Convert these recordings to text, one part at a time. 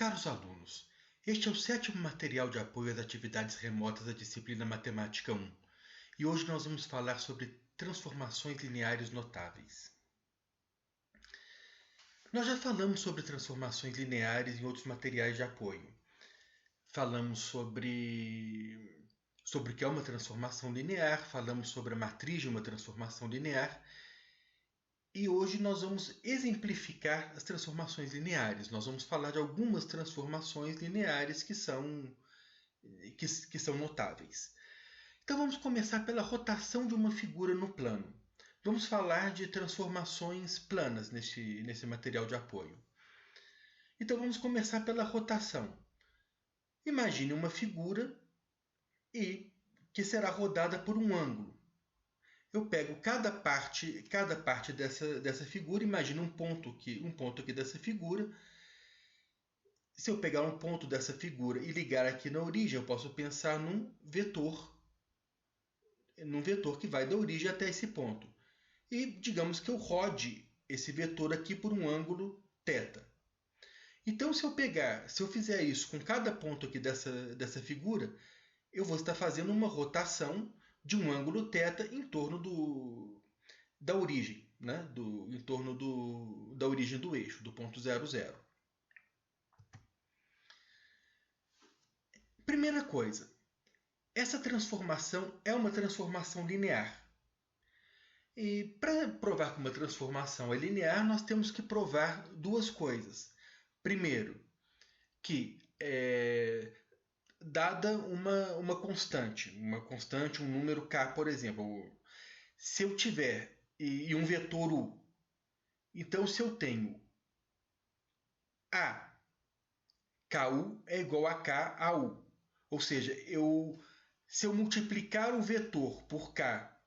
Caros alunos, este é o 7º material de apoio às atividades remotas da disciplina Matemática 1 e hoje nós vamos falar sobre transformações lineares notáveis. Nós já falamos sobre transformações lineares em outros materiais de apoio. Falamos sobre o que é uma transformação linear, falamos sobre a matriz de uma transformação linear. E hoje nós vamos exemplificar as transformações lineares. Nós vamos falar de algumas transformações lineares que são notáveis. Então vamos começar pela rotação de uma figura no plano. Vamos falar de transformações planas nesse material de apoio. Então vamos começar pela rotação. Imagine uma figura que será rodada por um ângulo. Eu pego cada parte dessa figura, imagina um ponto aqui dessa figura. Se eu pegar um ponto dessa figura e ligar aqui na origem, eu posso pensar num vetor que vai da origem até esse ponto. E digamos que eu rode esse vetor aqui por um ângulo θ. Então, se eu fizer isso com cada ponto aqui dessa figura, eu vou estar fazendo uma rotação de um ângulo θ em torno da origem, né? Em torno da origem do eixo, do ponto 0, 0. Primeira coisa, essa transformação é uma transformação linear. E para provar que uma transformação é linear, nós temos que provar duas coisas. Primeiro, que dada uma constante, um número k, por exemplo. Se eu tiver e um vetor u, então se eu tenho a ku é igual a k a u. Ou seja, se eu multiplicar o vetor por k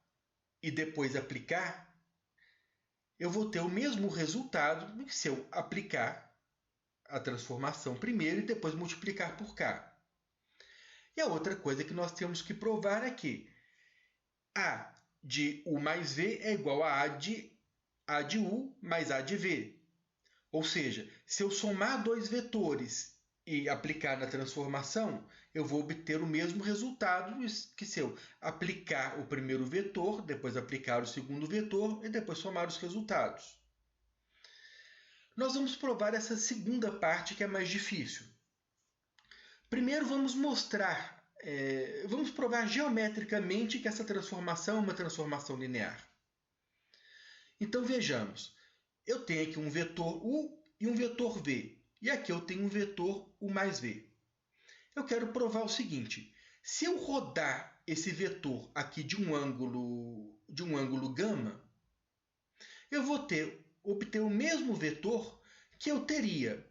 e depois aplicar, eu vou ter o mesmo resultado do que se eu aplicar a transformação primeiro e depois multiplicar por k. E a outra coisa que nós temos que provar é que a de u mais v é igual a a de u mais a de v. Ou seja, se eu somar dois vetores e aplicar na transformação, eu vou obter o mesmo resultado que se eu aplicar o primeiro vetor, depois aplicar o segundo vetor e depois somar os resultados. Nós vamos provar essa segunda parte que é mais difícil. Primeiro vamos provar geometricamente que essa transformação é uma transformação linear. Então vejamos, eu tenho aqui um vetor u e um vetor v, e aqui eu tenho um vetor u mais v. Eu quero provar o seguinte, se eu rodar esse vetor aqui de um ângulo gama, eu vou obter o mesmo vetor que eu teria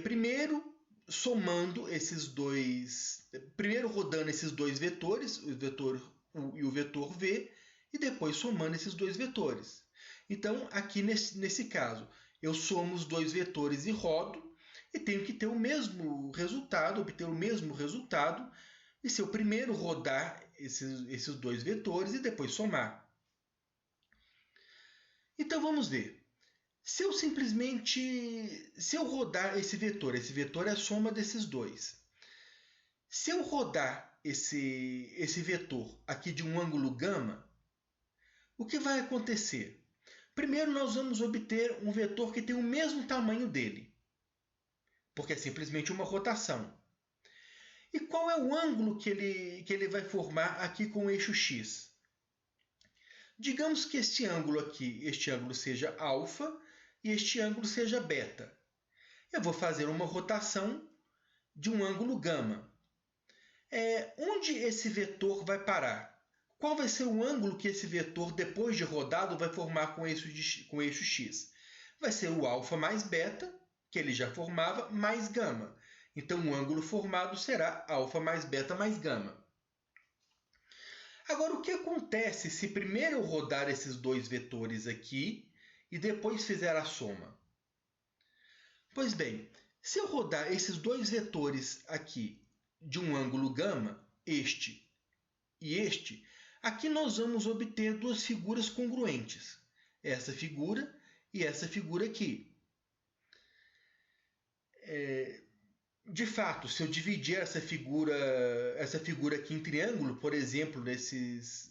primeiro rodando esses dois vetores, o vetor u e o vetor v, e depois somando esses dois vetores. Então, aqui nesse caso, eu somo os dois vetores e rodo, e tenho que ter obter o mesmo resultado, e se eu primeiro rodar esses dois vetores e depois somar. Então, vamos ver. Se eu rodar esse vetor é a soma desses dois. Se eu rodar esse vetor aqui de um ângulo gama, o que vai acontecer? Primeiro nós vamos obter um vetor que tem o mesmo tamanho dele, porque é simplesmente uma rotação. E qual é o ângulo que ele vai formar aqui com o eixo x? Digamos que este ângulo seja alfa e este ângulo seja beta. Eu vou fazer uma rotação de um ângulo gama. Onde esse vetor vai parar? Qual vai ser o ângulo que esse vetor, depois de rodado, vai formar com o eixo x? Vai ser o alfa mais beta, que ele já formava, mais gama. Então, o ângulo formado será alfa mais beta mais gama. Agora, o que acontece se primeiro eu rodar esses dois vetores aqui e depois fizer a soma? Pois bem, se eu rodar esses dois vetores aqui de um ângulo gama, este e este, aqui nós vamos obter duas figuras congruentes. Essa figura e essa figura aqui. de fato, se eu dividir essa figura aqui em triângulo, por exemplo, nesses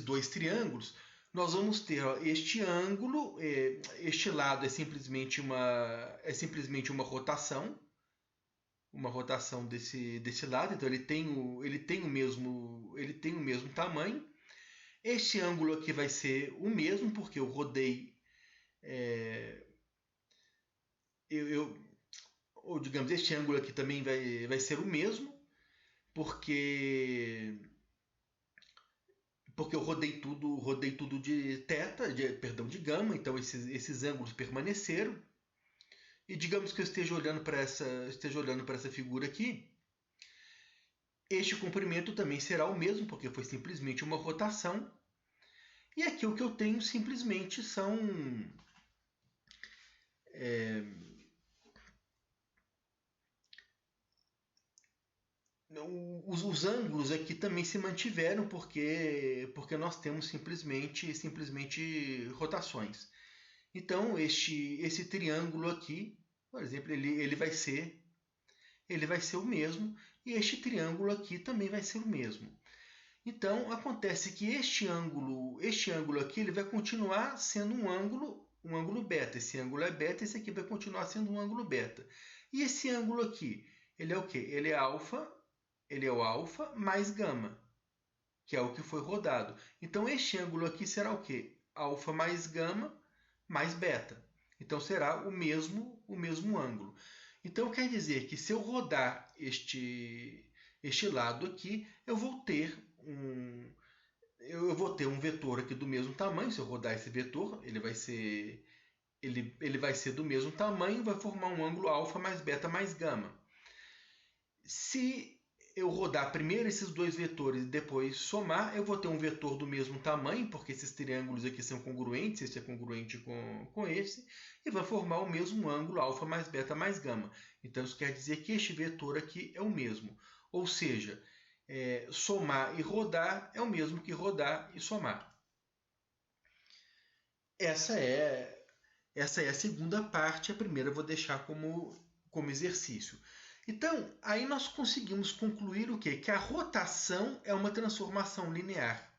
dois triângulos, nós vamos ter este ângulo, este lado é simplesmente uma rotação, desse lado, então ele tem o mesmo tamanho. Este ângulo aqui vai ser o mesmo, porque eu rodei, ou digamos, este ângulo aqui também vai ser o mesmo, porque eu rodei tudo de θ, de gama, então esses ângulos permaneceram. E digamos que eu esteja olhando para essa figura aqui, este comprimento também será o mesmo, porque foi simplesmente uma rotação. E aqui o que eu tenho simplesmente são os ângulos aqui também se mantiveram, porque nós temos simplesmente rotações. Então esse triângulo aqui, por exemplo, ele vai ser o mesmo, e este triângulo aqui também vai ser o mesmo. Então acontece que este ângulo aqui ele vai continuar sendo um ângulo beta. Esse ângulo é beta, esse aqui vai continuar sendo um ângulo beta. E esse ângulo aqui, ele é o quê? Ele é o alfa mais gama, que é o que foi rodado. Então este ângulo aqui será o quê? Alfa mais gama mais beta. Então será o mesmo ângulo. Então quer dizer que se eu rodar este lado aqui, eu vou ter um vetor aqui do mesmo tamanho. Se eu rodar esse vetor, ele vai ser do mesmo tamanho, vai formar um ângulo alfa mais beta mais gama. Se eu rodar primeiro esses dois vetores e depois somar, eu vou ter um vetor do mesmo tamanho, porque esses triângulos aqui são congruentes, esse é congruente com esse, e vai formar o mesmo ângulo alfa mais beta mais gama. Então isso quer dizer que este vetor aqui é o mesmo. Ou seja, somar e rodar é o mesmo que rodar e somar. Essa é a segunda parte, a primeira eu vou deixar como exercício. Então, aí nós conseguimos concluir o quê? Que a rotação é uma transformação linear.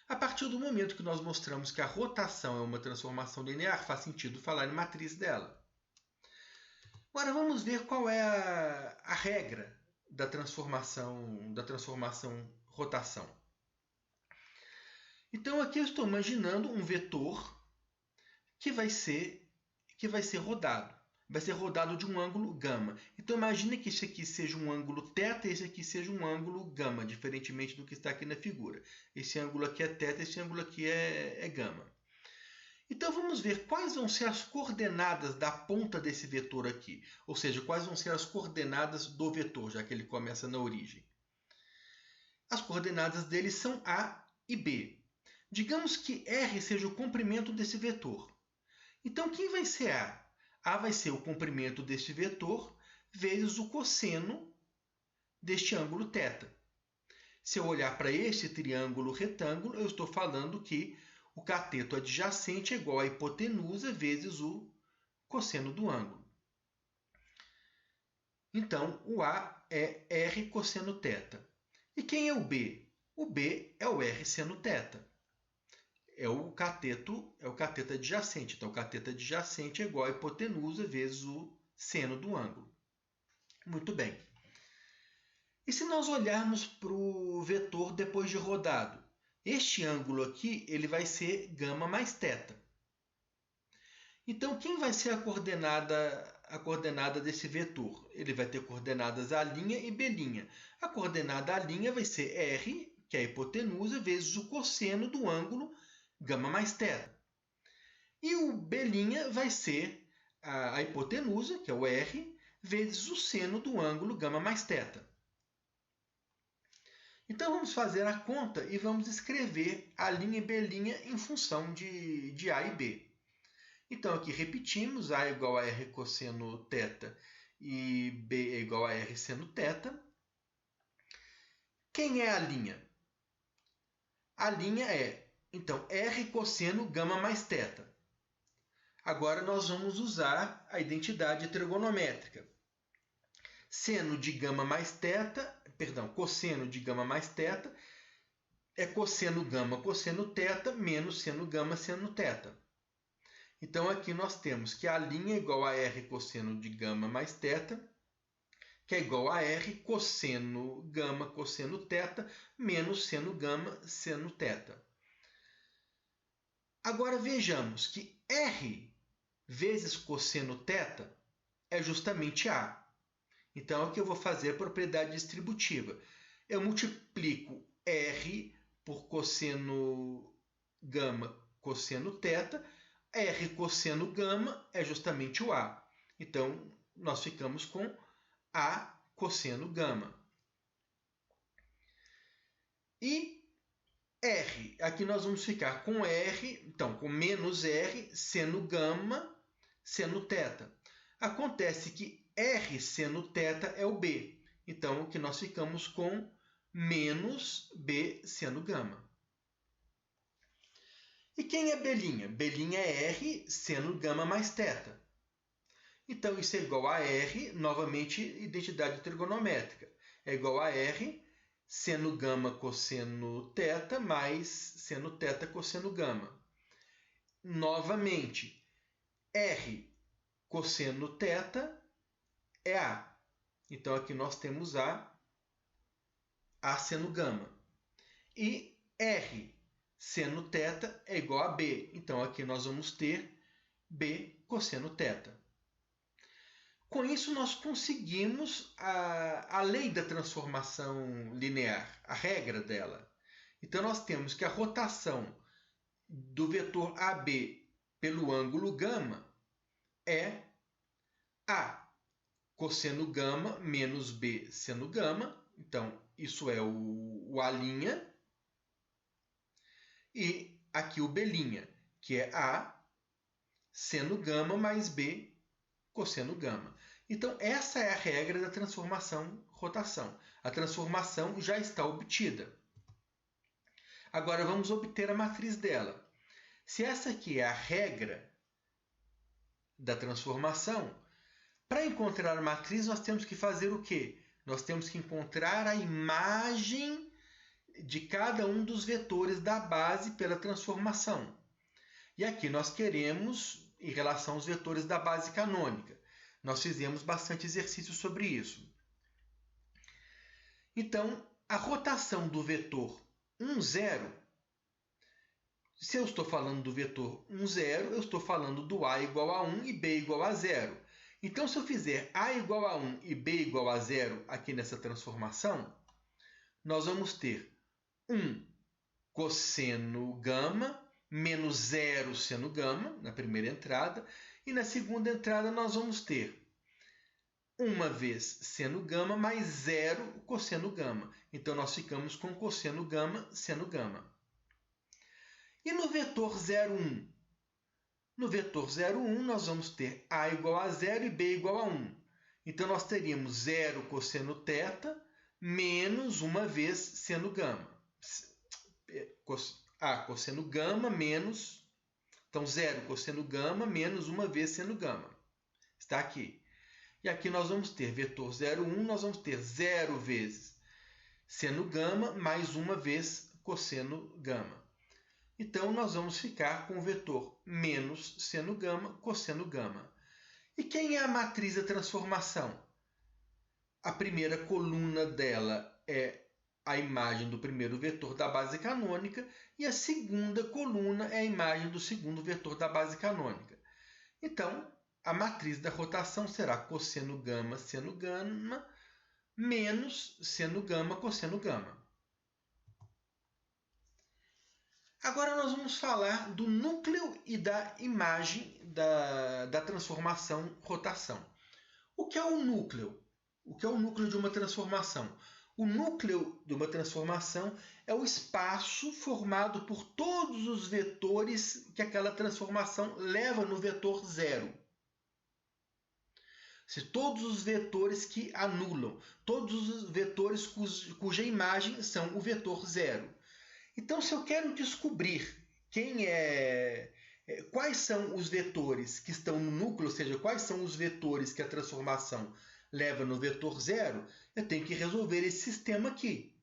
A partir do momento que nós mostramos que a rotação é uma transformação linear, faz sentido falar em matriz dela. Agora vamos ver qual é a regra da transformação rotação. Então aqui eu estou imaginando um vetor que vai ser rodado. Vai ser rodado de um ângulo gama. Então imagine que esse aqui seja um ângulo θ e esse aqui seja um ângulo gama, diferentemente do que está aqui na figura. Esse ângulo aqui é θ, esse ângulo aqui é gama. Então vamos ver quais vão ser as coordenadas da ponta desse vetor aqui. Ou seja, quais vão ser as coordenadas do vetor, já que ele começa na origem. As coordenadas dele são A e B. Digamos que R seja o comprimento desse vetor. Então quem vai ser A? A vai ser o comprimento deste vetor vezes o cosseno deste ângulo θ. Se eu olhar para este triângulo retângulo, eu estou falando que o cateto adjacente é igual à hipotenusa vezes o cosseno do ângulo. Então, o A é R cosseno θ. E quem é o B? O B é o R seno θ. É o cateto adjacente. Então, o cateto adjacente é igual à hipotenusa vezes o seno do ângulo. Muito bem. E se nós olharmos para o vetor depois de rodado? Este ângulo aqui ele vai ser gama mais θ. Então, quem vai ser a coordenada desse vetor? Ele vai ter coordenadas A' e B'. A coordenada A' vai ser R, que é a hipotenusa, vezes o cosseno do ângulo gama mais θ. E o B' vai ser a hipotenusa, que é o R, vezes o seno do ângulo gama mais θ. Então vamos fazer a conta e vamos escrever A' e B' em função de A e B. Então aqui repetimos, A é igual a R cosseno θ e B é igual a R seno θ. Quem é a linha? A linha é, então, R cosseno gama mais θ. Agora nós vamos usar a identidade trigonométrica. Seno de gama mais θ, cosseno de gama mais θ é cosseno gama cosseno θ menos seno gama seno θ. Então aqui nós temos que a linha é igual a R cosseno de gama mais θ, que é igual a R cosseno gama cosseno θ menos seno gama seno θ. Agora vejamos que R vezes cosseno θ é justamente A. Então, aqui eu vou fazer a propriedade distributiva. Eu multiplico R por cosseno gama cosseno θ. R cosseno gama é justamente o A. Então, nós ficamos com A cosseno gama. E R, aqui nós vamos ficar com R, então com menos R seno gama seno θ. Acontece que R seno θ é o B. Então, aqui nós ficamos com menos B seno gama. E quem é B'? B' é R seno gama mais θ. Então, isso é igual a R, novamente, identidade trigonométrica. É igual a R seno gama cosseno θ mais seno θ cosseno gama. Novamente, R cosseno θ é A. Então, aqui nós temos A seno gama. E R seno θ é igual a B. Então, aqui nós vamos ter B cosseno θ. Com isso, nós conseguimos a lei da transformação linear, a regra dela. Então, nós temos que a rotação do vetor AB pelo ângulo gama é A cosseno gama menos B seno gama. Então, isso é o A'. E aqui o B', que é A seno gama mais B cosseno gama. Então, essa é a regra da transformação rotação. A transformação já está obtida. Agora, vamos obter a matriz dela. Se essa aqui é a regra da transformação, para encontrar a matriz, nós temos que fazer o quê? Nós temos que encontrar a imagem de cada um dos vetores da base pela transformação. E aqui nós queremos, em relação aos vetores da base canônica. Nós fizemos bastante exercício sobre isso. Então, a rotação do vetor 1, 0, se eu estou falando do vetor 1, 0, eu estou falando do A igual a 1 e B igual a 0. Então, se eu fizer A igual a 1 e B igual a 0 aqui nessa transformação, nós vamos ter 1 cosseno gama menos 0 seno gama na primeira entrada, e na segunda entrada nós vamos ter 1 vez seno gama mais 0 cosseno gama. Então, nós ficamos com cosseno gama seno gama. E no vetor 0, 1? No vetor 0, 1, nós vamos ter A igual a 0 e B igual a 1. Então, nós teríamos 0 cosseno θ menos 1 vez seno gama. Cosseno gama menos... Então, 0 cosseno gama menos 1 vez seno gama. Está aqui. E aqui nós vamos ter vetor 0, 1, nós vamos ter 0 vezes seno gama mais 1 vez cosseno gama. Então, nós vamos ficar com o vetor menos seno gama, cosseno gama. E quem é a matriz da transformação? A primeira coluna dela é a imagem do primeiro vetor da base canônica e a segunda coluna é a imagem do segundo vetor da base canônica. Então, a matriz da rotação será cosseno gama, seno gama, menos seno gama, cosseno gama. Agora nós vamos falar do núcleo e da imagem da transformação rotação. O que é o núcleo? O que é o núcleo de uma transformação? O núcleo de uma transformação é o espaço formado por todos os vetores que aquela transformação leva no vetor 0. Se todos os vetores que anulam, todos os vetores cuja imagem são o vetor 0. Então, se eu quero descobrir quem é quais são os vetores que estão no núcleo, ou seja, quais são os vetores que a transformação leva no vetor zero, eu tenho que resolver esse sistema aqui.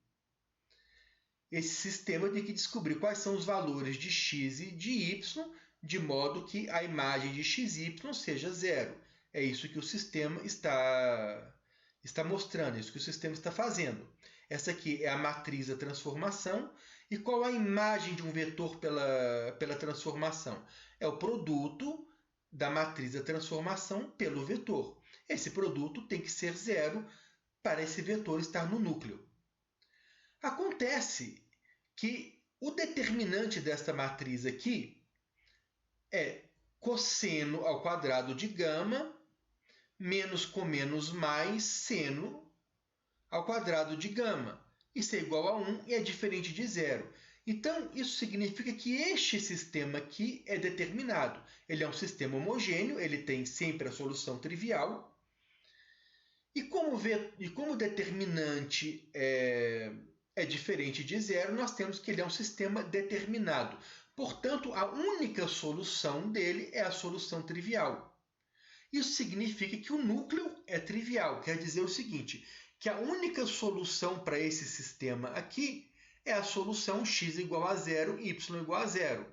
Esse sistema eu tenho que descobrir quais são os valores de x e de y, de modo que a imagem de xy seja zero. É isso que o sistema está mostrando, é isso que o sistema está fazendo. Essa aqui é a matriz da transformação. E qual a imagem de um vetor pela transformação? É o produto da matriz da transformação pelo vetor. Esse produto tem que ser zero para esse vetor estar no núcleo. Acontece que o determinante desta matriz aqui é cosseno ao quadrado de gama menos com menos mais seno ao quadrado de gama. Isso é igual a 1 e é diferente de zero. Então, isso significa que este sistema aqui é determinado. Ele é um sistema homogêneo, ele tem sempre a solução trivial. E como o determinante é diferente de zero, nós temos que ele é um sistema determinado. Portanto, a única solução dele é a solução trivial. Isso significa que o núcleo é trivial. Quer dizer o seguinte, que a única solução para esse sistema aqui é a solução x igual a zero, y igual a zero.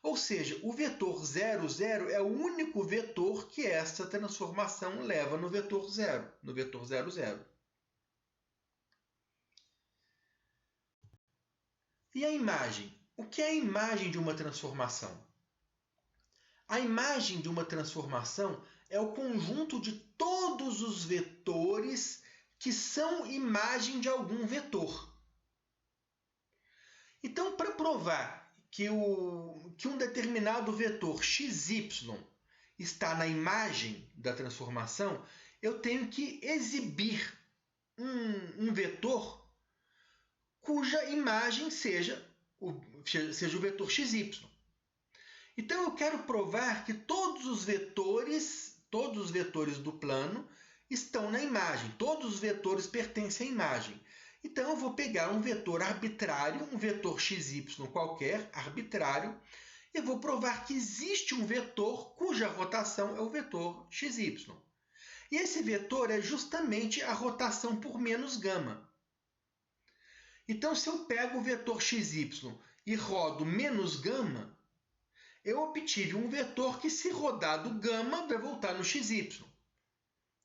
Ou seja, o vetor 0, 0 é o único vetor que essa transformação leva no vetor 0, no vetor 0, 0. E a imagem? O que é a imagem de uma transformação? A imagem de uma transformação é o conjunto de todos os vetores que são imagem de algum vetor. Então, para provar que um determinado vetor xy está na imagem da transformação, eu tenho que exibir um vetor cuja imagem seja o vetor xy. Então, eu quero provar que todos os vetores do plano estão na imagem. Todos os vetores pertencem à imagem. Então, eu vou pegar um vetor arbitrário, um vetor xy qualquer, arbitrário, e vou provar que existe um vetor cuja rotação é o vetor xy. E esse vetor é justamente a rotação por menos gama. Então, se eu pego o vetor xy e rodo menos gama, eu obtive um vetor que, se rodado gama, vai voltar no xy.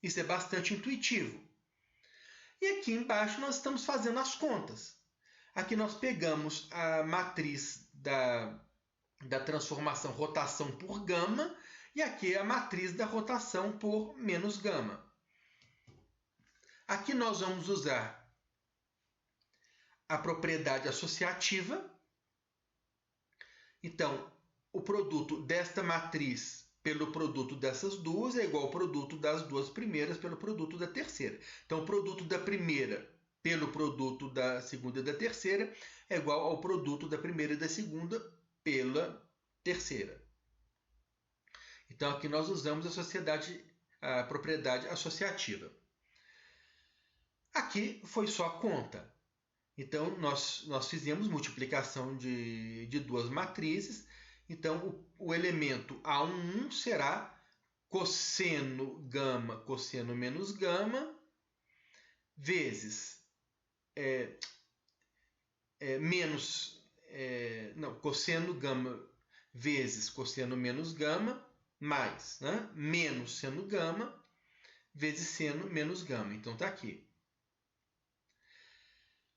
Isso é bastante intuitivo. E aqui embaixo nós estamos fazendo as contas. Aqui nós pegamos a matriz da transformação rotação por gama e aqui é a matriz da rotação por menos gama. Aqui nós vamos usar a propriedade associativa. Então, o produto desta matriz pelo produto dessas duas é igual ao produto das duas primeiras pelo produto da terceira. Então, o produto da primeira pelo produto da segunda e da terceira é igual ao produto da primeira e da segunda pela terceira. Então, aqui nós usamos a propriedade associativa. Aqui foi só a conta. Então, nós fizemos multiplicação de duas matrizes. Então, o elemento A11 será cosseno gama, cosseno menos gama, vezes cosseno gama vezes cosseno menos gama, mais menos seno gama, vezes seno menos gama. Então, está aqui.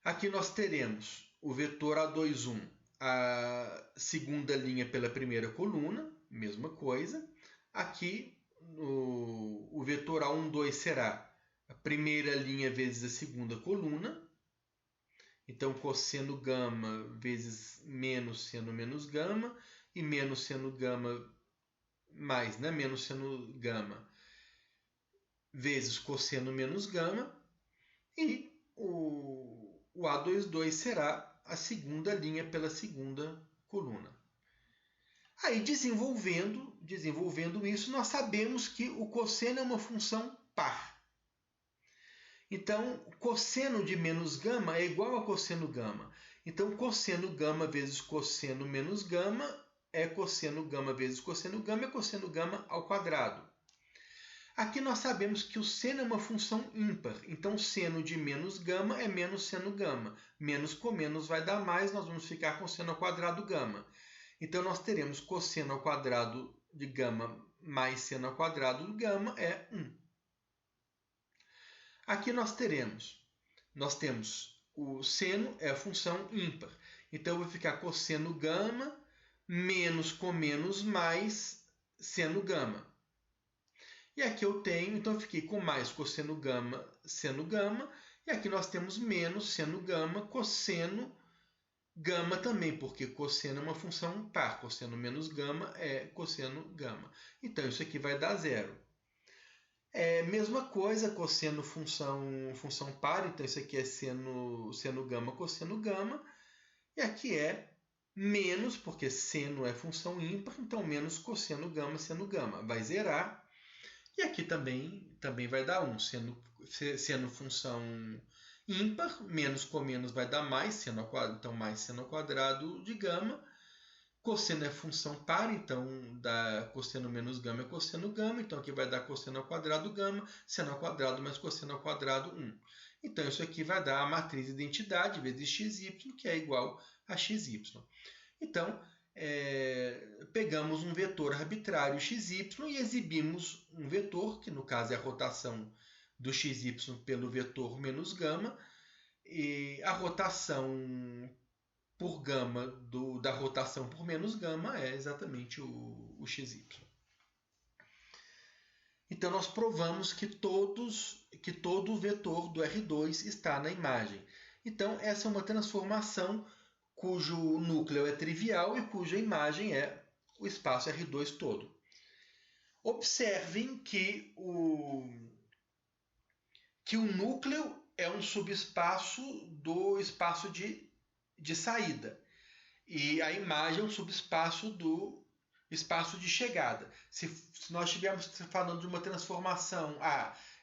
Aqui nós teremos o vetor A21, a segunda linha pela primeira coluna, mesma coisa. Aqui o vetor A12 será a primeira linha vezes a segunda coluna. Então, cosseno gama vezes menos seno menos gama e menos seno gama mais menos seno gama vezes cosseno menos gama. E o A22 será a segunda linha pela segunda coluna. Aí, desenvolvendo isso, nós sabemos que o cosseno é uma função par. Então, cosseno de menos gama é igual a cosseno gama. Então, cosseno gama vezes cosseno menos gama é cosseno gama vezes cosseno gama ao quadrado. Aqui nós sabemos que o seno é uma função ímpar, então seno de menos gama é menos seno gama. Menos com menos vai dar mais, nós vamos ficar com seno ao quadrado gama. Então nós teremos cosseno ao quadrado de gama mais seno ao quadrado de gama é 1. Aqui nós temos o seno é a função ímpar. Então eu vou ficar cosseno gama menos com menos mais seno gama. E aqui eu tenho, então eu fiquei com mais cosseno gama, seno gama, e aqui nós temos menos seno gama, cosseno gama também, porque cosseno é uma função par, cosseno menos gama é cosseno gama. Então isso aqui vai dar zero. Mesma coisa, cosseno função par, então isso aqui é seno gama, cosseno gama, e aqui é menos, porque seno é função ímpar, então menos cosseno gama, seno gama. Vai zerar. E aqui também vai dar 1. Seno função ímpar, menos com menos vai dar mais, seno ao quadrado, então mais seno ao quadrado de gama. Cosseno é função par, então dá cosseno menos gama é cosseno gama, então aqui vai dar cosseno ao quadrado gama, seno ao quadrado mais cosseno ao quadrado 1. Então isso aqui vai dar a matriz de identidade vezes xy, que é igual a xy. Então, pegamos um vetor arbitrário xy e exibimos um vetor, que no caso é a rotação do xy pelo vetor menos gama, e a rotação por gama da rotação por menos gama é exatamente o xy. Então nós provamos que todo o vetor do R2 está na imagem. Então essa é uma transformação cujo núcleo é trivial e cuja imagem é o espaço R2 todo. Observem que o núcleo é um subespaço do espaço de saída e a imagem é um subespaço do espaço de chegada. Se nós estivermos falando de uma transformação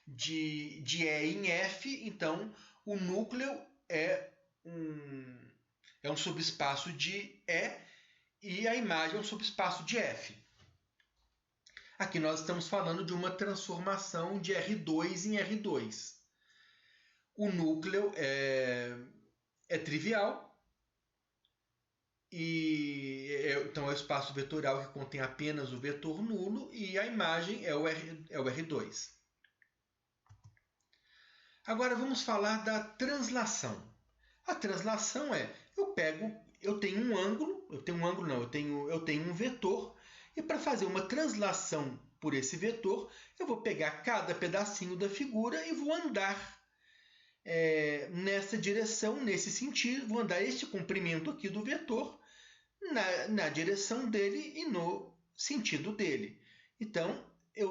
de E em F, então o núcleo é um subespaço de E a imagem é um subespaço de F. Aqui nós estamos falando de uma transformação de R2 em R2. O núcleo é trivial, então é o espaço vetorial que contém apenas o vetor nulo e a imagem é o R2. Agora vamos falar da translação. A translação eu tenho um vetor, e para fazer uma translação por esse vetor, eu vou pegar cada pedacinho da figura e vou andar nessa direção, nesse sentido, vou andar este comprimento aqui do vetor na direção dele e no sentido dele. Então,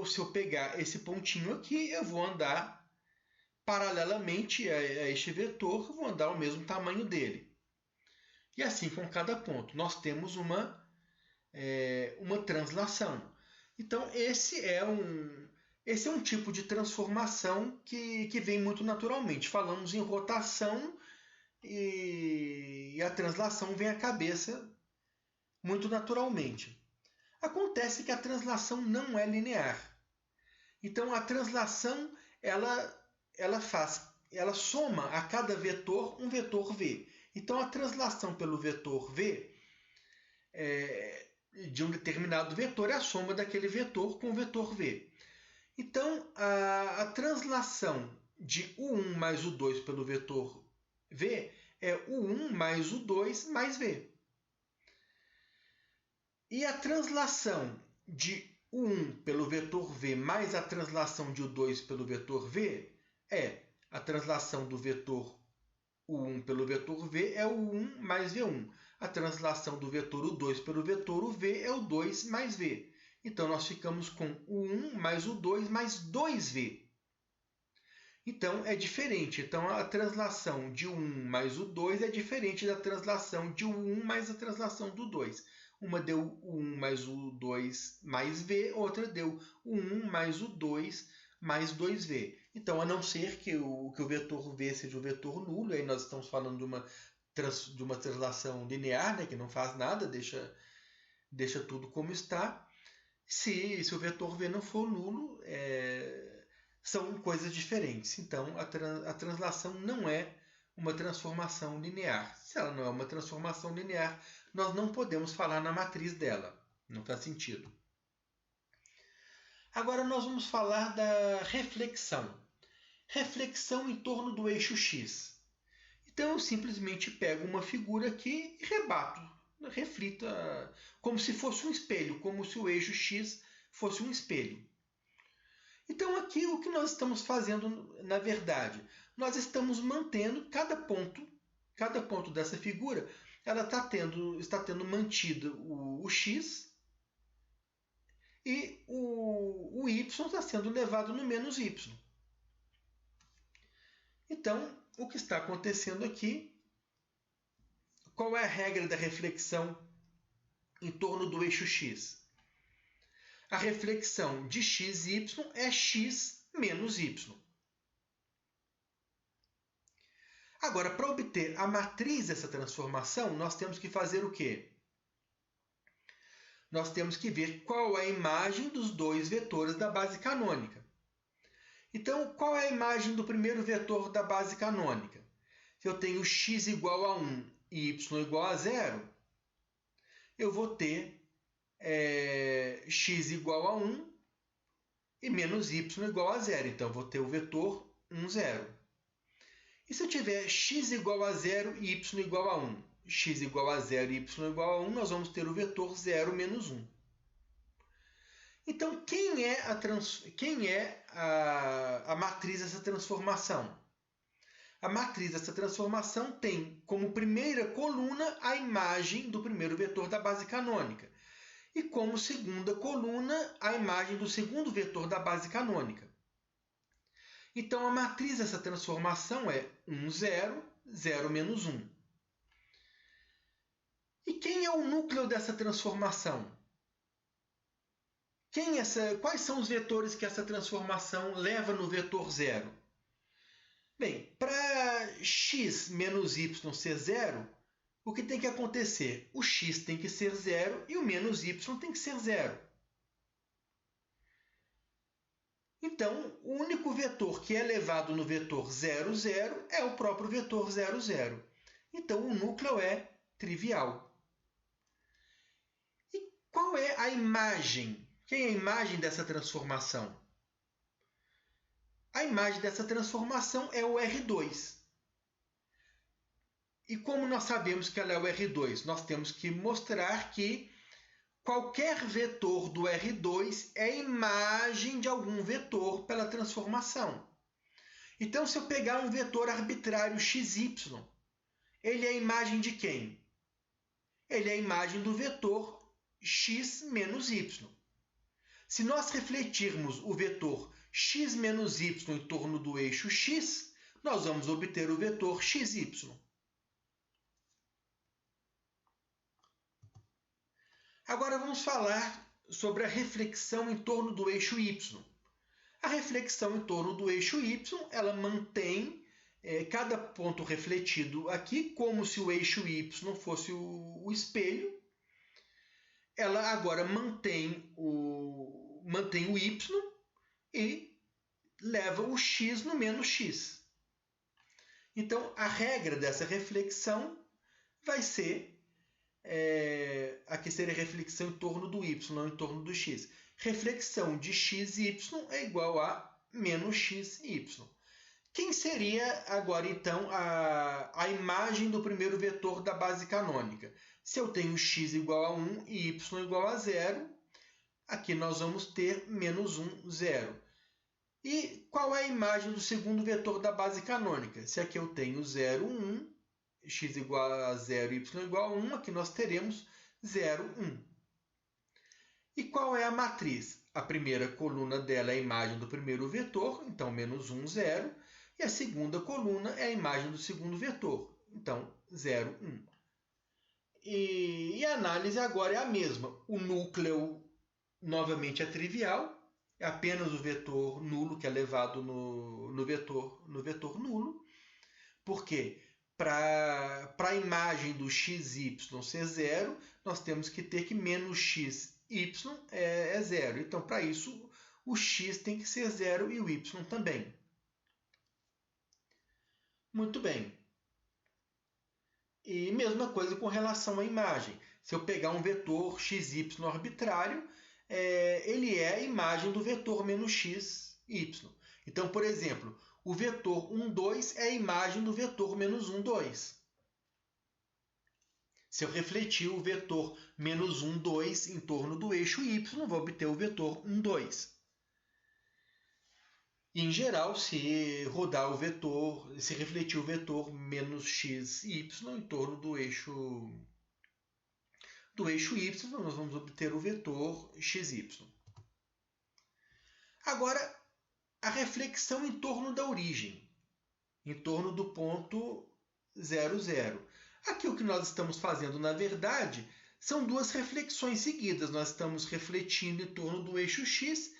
se eu pegar esse pontinho aqui, eu vou andar paralelamente a este vetor, vou andar ao mesmo tamanho dele. E assim com cada ponto. Nós temos uma translação. Então, esse é um tipo de transformação que vem muito naturalmente. Falamos em rotação e a translação vem à cabeça muito naturalmente. Acontece que a translação não é linear. Então, a translação ela soma a cada vetor um vetor v. Então, a translação pelo vetor v de um determinado vetor é a soma daquele vetor com o vetor v. Então, a translação de U1 mais U2 pelo vetor v é U1 mais U2 mais v. E a translação de U1 pelo vetor v mais a translação de U2 pelo vetor v é a translação do vetor U1 pelo vetor v é U1 mais V1. A translação do vetor U2 pelo vetor UV é o 2 mais V. Então, nós ficamos com U1 mais U2 mais 2V. Então, é diferente. Então, a translação de U1 mais U2 é diferente da translação de U1 mais a translação do 2. Uma deu U1 mais U2 mais V, outra deu U1 mais U2 mais 2V. Então, a não ser que o vetor V seja o vetor nulo, aí nós estamos falando de uma translação linear, né, que não faz nada, deixa deixa tudo como está. Se o vetor V não for nulo, são coisas diferentes. Então, a translação não é uma transformação linear. Se ela não é uma transformação linear, nós não podemos falar na matriz dela. Não faz sentido. Agora nós vamos falar da reflexão. Reflexão em torno do eixo x. Então eu simplesmente pego uma figura aqui e rebato, reflita, como se fosse um espelho, como se o eixo x fosse um espelho. Então aqui o que nós estamos fazendo, na verdade, nós estamos mantendo cada ponto dessa figura, ela está tendo mantido o x, e o y está sendo levado no menos y. Então, o que está acontecendo aqui, qual é a regra da reflexão em torno do eixo x? A reflexão de x e y é x menos y. Agora, para obter a matriz dessa transformação, nós temos que fazer o quê? Nós temos que ver qual é a imagem dos dois vetores da base canônica. Então, qual é a imagem do primeiro vetor da base canônica? Se eu tenho x igual a 1 e y igual a 0, eu vou ter x igual a 1 e menos y igual a 0. Então, eu vou ter o vetor 1, 0. E se eu tiver x igual a 0 e y igual a 1? X igual a 0 e y igual a 1, nós vamos ter o vetor 0 menos 1. Então, quem é a matriz dessa transformação? A matriz dessa transformação tem como primeira coluna a imagem do primeiro vetor da base canônica e como segunda coluna a imagem do segundo vetor da base canônica. Então, a matriz dessa transformação é 1, 0, 0 menos 1. E quem é o núcleo dessa transformação? Quais são os vetores que essa transformação leva no vetor 0? Bem, para x menos y ser 0, o que tem que acontecer? O x tem que ser 0 e o menos y tem que ser 0. Então, o único vetor que é levado no vetor 0, 0 é o próprio vetor 0, 0. Então, o núcleo é trivial. E qual é a imagem? Quem é a imagem dessa transformação? A imagem dessa transformação é o R2. E como nós sabemos que ela é o R2? Nós temos que mostrar que qualquer vetor do R2 é imagem de algum vetor pela transformação. Então, se eu pegar um vetor arbitrário xy, ele é a imagem de quem? Ele é a imagem do vetor x menos y. Se nós refletirmos o vetor x menos y em torno do eixo x, nós vamos obter o vetor xy. Agora vamos falar sobre a reflexão em torno do eixo y. A reflexão em torno do eixo y, ela mantém cada ponto refletido aqui como se o eixo y fosse o espelho. Ela agora mantém o y e leva o x no menos x. Então, a regra dessa reflexão vai ser, aqui seria reflexão em torno do y, não em torno do x. Reflexão de x e y é igual a menos x e y. Quem seria agora, então, a imagem do primeiro vetor da base canônica? Se eu tenho x igual a 1 e y igual a 0, aqui nós vamos ter menos 1, 0. E qual é a imagem do segundo vetor da base canônica? Se aqui eu tenho 0, 1, x igual a 0 e y igual a 1, aqui nós teremos 0, 1. E qual é a matriz? A primeira coluna dela é a imagem do primeiro vetor, então menos 1, 0. E a segunda coluna é a imagem do segundo vetor, então 0, 1. E a análise agora é a mesma. O núcleo, novamente, é trivial. É apenas o vetor nulo que é levado no vetor nulo. Porque para a imagem do xy ser zero, nós temos que ter que menos xy é zero. Então, para isso, o x tem que ser zero e o y também. Muito bem. E mesma coisa com relação à imagem. Se eu pegar um vetor xy arbitrário, ele é a imagem do vetor menos xy. Então, por exemplo, o vetor 1, 2 é a imagem do vetor menos 1, 2. Se eu refletir o vetor menos 1, 2 em torno do eixo y, vou obter o vetor 1, 2. Em geral, se rodar o vetor, se refletir o vetor menos xy em torno do eixo y, nós vamos obter o vetor xy. Agora, a reflexão em torno da origem, em torno do ponto 0, 0. Aqui o que nós estamos fazendo, na verdade, são duas reflexões seguidas. Nós estamos refletindo em torno do eixo x,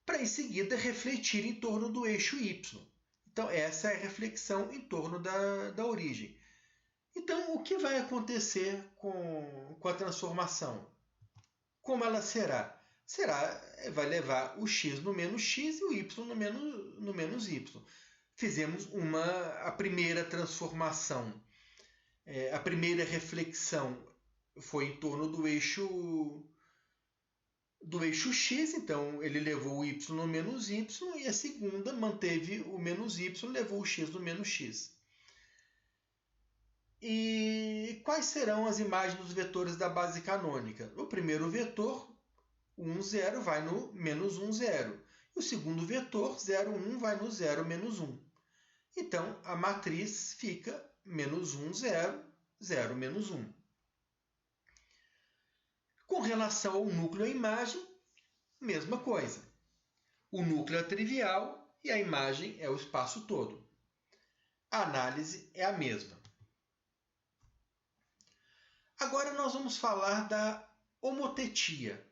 para em seguida refletir em torno do eixo y. Então, essa é a reflexão em torno da origem. Então, o que vai acontecer com a transformação? Como ela será? Vai levar o x no menos x e o y no menos y. Fizemos a primeira transformação. A primeira reflexão foi em torno do eixo x, então ele levou o y no menos y, e a segunda manteve o menos y, levou o x no menos x. E quais serão as imagens dos vetores da base canônica? O primeiro vetor, 1, 0, vai no menos 1, 0. E o segundo vetor, 0, 1, vai no 0, menos 1. Então, a matriz fica menos 1, 0, 0, menos 1. Com relação ao núcleo e à imagem, mesma coisa. O núcleo é trivial e a imagem é o espaço todo. A análise é a mesma. Agora nós vamos falar da homotetia.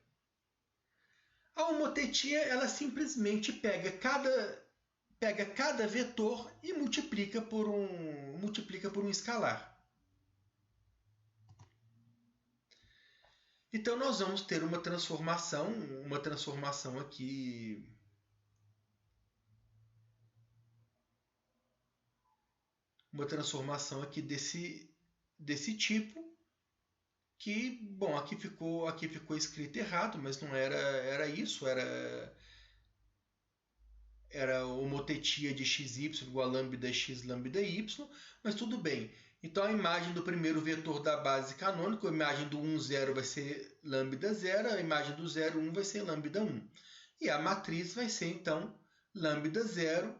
A homotetia, ela simplesmente pega cada vetor e multiplica por um escalar. Então, nós vamos ter uma transformação aqui. Uma transformação aqui desse tipo, que, bom, aqui ficou escrito errado, mas não era isso, era homotetia de xy igual a lambda x lambda y, mas tudo bem. Então, a imagem do primeiro vetor da base canônica, a imagem do 1, 0 vai ser lambda 0, a imagem do 0, 1 vai ser lambda 1. E a matriz vai ser, então, lambda 0,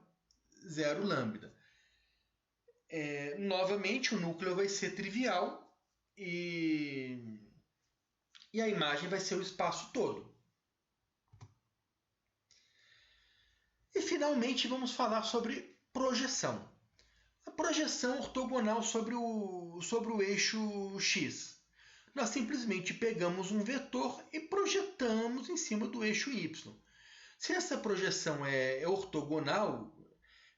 0 lambda. Novamente, o núcleo vai ser trivial e a imagem vai ser o espaço todo. E, finalmente, vamos falar sobre projeção. A projeção ortogonal sobre o eixo x. Nós simplesmente pegamos um vetor e projetamos em cima do eixo y. Se essa projeção é ortogonal,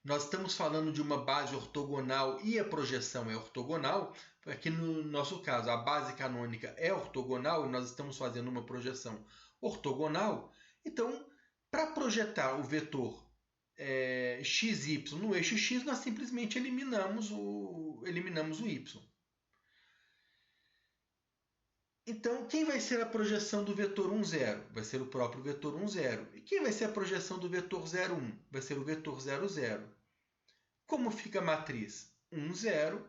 nós estamos falando de uma base ortogonal e a projeção é ortogonal. Aqui no nosso caso, a base canônica é ortogonal e nós estamos fazendo uma projeção ortogonal. Então, para projetar o vetor xy no eixo x, nós simplesmente eliminamos o y. Então, quem vai ser a projeção do vetor 1, 0? Vai ser o próprio vetor 1, 0. E quem vai ser a projeção do vetor 0, 1? Vai ser o vetor 0, 0. Como fica a matriz? 1, 0,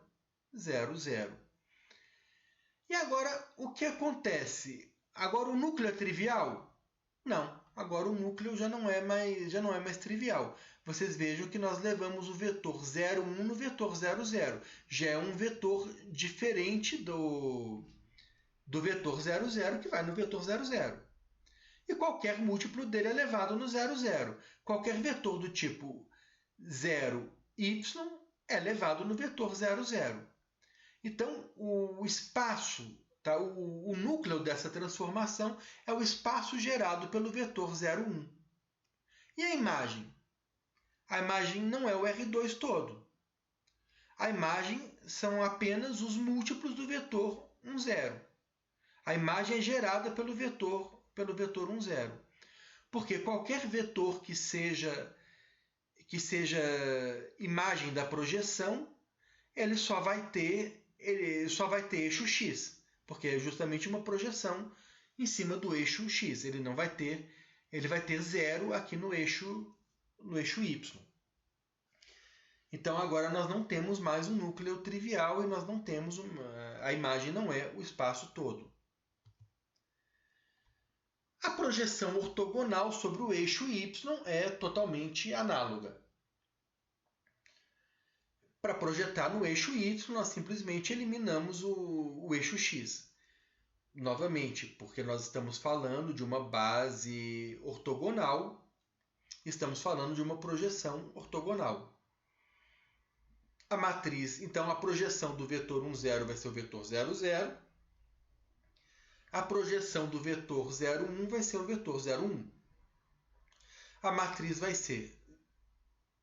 0, 0. E agora, o que acontece? Agora o núcleo é trivial? Não. Agora o núcleo já não é mais trivial. Vocês vejam que nós levamos o vetor 0, 1 no vetor 0, 0. Já é um vetor diferente do vetor 0, 0 que vai no vetor 0, 0. E qualquer múltiplo dele é levado no 0, 0. Qualquer vetor do tipo 0, y é levado no vetor 0, 0. Então, o espaço, tá? O núcleo dessa transformação é o espaço gerado pelo vetor 0, 1. E a imagem? A imagem não é o R2 todo. A imagem são apenas os múltiplos do vetor 1, 0. A imagem é gerada pelo vetor 1, 0. Porque qualquer vetor que seja imagem da projeção, ele só vai ter eixo x, porque é justamente uma projeção em cima do eixo x. Ele vai ter zero aqui no eixo y. Então agora nós não temos mais um núcleo trivial e nós não temos a imagem não é o espaço todo. A projeção ortogonal sobre o eixo y é totalmente análoga. Para projetar no eixo y, nós simplesmente eliminamos o eixo x. Novamente, porque nós estamos falando de uma base ortogonal, estamos falando de uma projeção ortogonal. A matriz, então, a projeção do vetor 1, 0 vai ser o vetor 0, 0. A projeção do vetor 0, 1 vai ser o vetor 0, 1. A matriz vai ser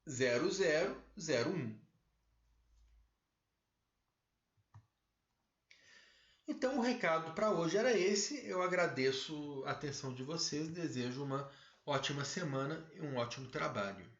0, 0, 0, 1. Então, o recado para hoje era esse. Eu agradeço a atenção de vocês, desejo uma ótima semana e um ótimo trabalho.